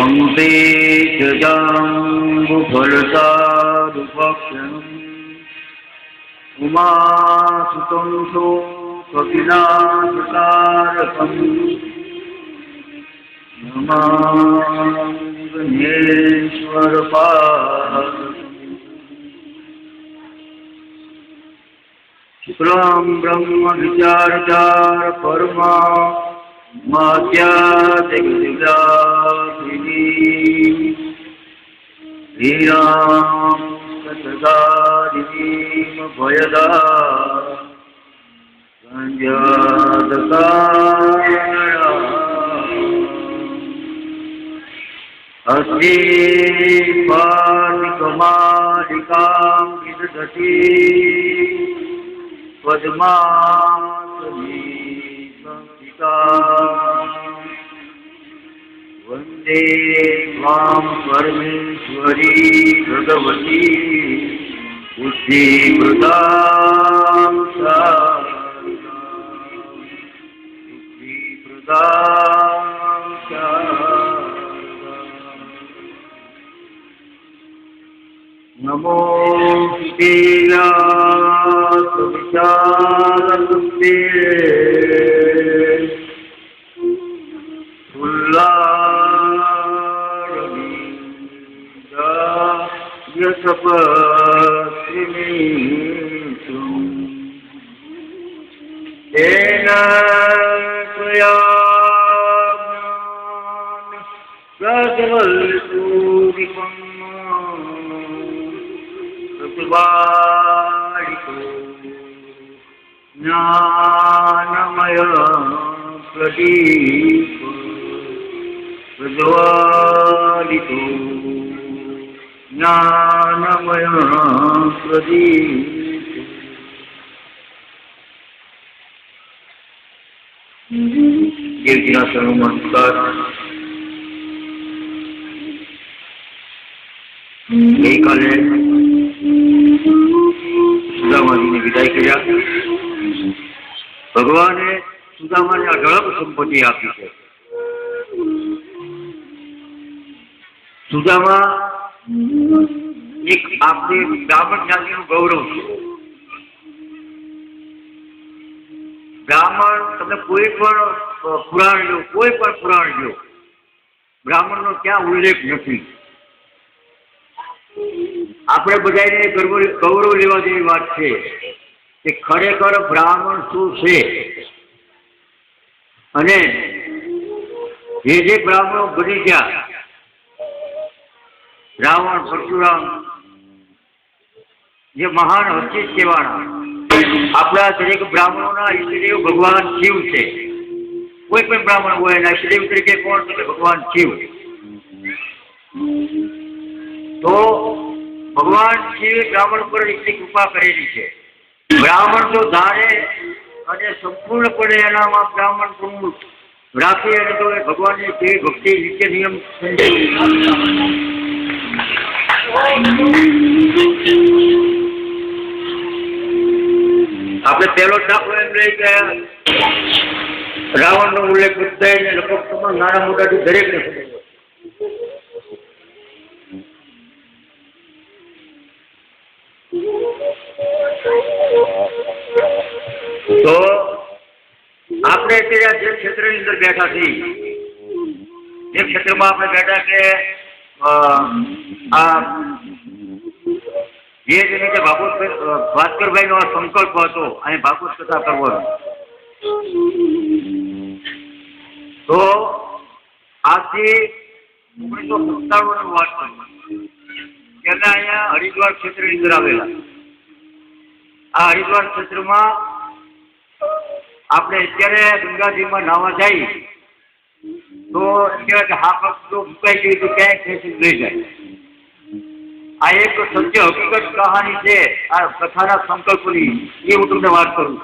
पङ्केशजाम्बुफलसारुभक्षणम् उमासुतं शोकविनाशकारकम् नमामि गणेश्वरपादम्। शुक्लां ब्रह्म विचारचार परमा माध्यादिव्याधिनी लीलां सतदादिनीं भयदा संजातकारणा अस्ति पार्थिकमालिकां विदधति पद्मासनी संस्थिता वन्दे त्वां परमेश्वरी भगवती बुद्धिप्रदां नमो विशालबुद्धे यशपत्रिमीषु तेन त्वया प्रज्वलितोऽधिकम् प्रतिभारितो ज्ञानमय प्रदीप प्रज्वलितो ज्ञानमय प्रदीप। कीर्तिना सर्व नमस्कार। गई काले सुदामाजी ने विदाय किया। भगवाने सुदामाने अढळक संपत्ति आपी है। सुदामा एक आपने ब्राह्मण जाति गौरव है। ब्राह्मण तमे कोई पण पुराण लो, कोई पण पुराण लो, ब्राह्मण नो क्या उल्लेख नहीं। આપણે બધાને ગૌરવ લેવા જેવી વાત છે કે ખરેખર બ્રાહ્મણ શું છે અને જે બ્રાહ્મણો બની ગયા રાવણ પરશુરામ જે મહાન હસ્તી કહેવાના આપણા દરેક બ્રાહ્મણોના ઈષ્ટદેવ ભગવાન શિવ છે। કોઈ પણ બ્રાહ્મણ હોય એના ઈષ્ટદેવ તરીકે કોણ છે? ભગવાન શિવ। તો भगवान शिव ब्राह्मण पर इतनी कृपा करेली है। ब्राह्मण जो धारे અને સંપૂર્ણપણે એનામાં બ્રાહ્મણ ગુણ રાખે અને તો ભગવાનની કેવી ભક્તિ નિત્ય નિયમ આપણે પહેલો દાખલો એમ લઈ કે રાવણનો ઉલ્લેખ બધાય ને લગભગ તમામ નાના મોટાથી દરેકને ખબર હોય। तो आपने जे क्षेत्र अंदर बैठा थी जे क्षेत्र में आपने बैठा के ये भास्कर भाई नो संकल्प હતો અને ભાગવત કથા કરવાનો। તો આજથી 1997 ની વાત છે કે અહીંયા હરિદ્વાર ક્ષેત્ર અંદર આવેલા આ હરિદ્વાર ક્ષેત્રમાં આપણે અત્યારે ગંગાજીમાં નાવા જાય તો હા જો મુકાઈ ગયું તો ક્યાંય ખેંચી લઈ જાય। આ એક સત્ય હકીકત કહાની છે આ કથાના સંકલ્પની, એ હું તમને વાત કરું।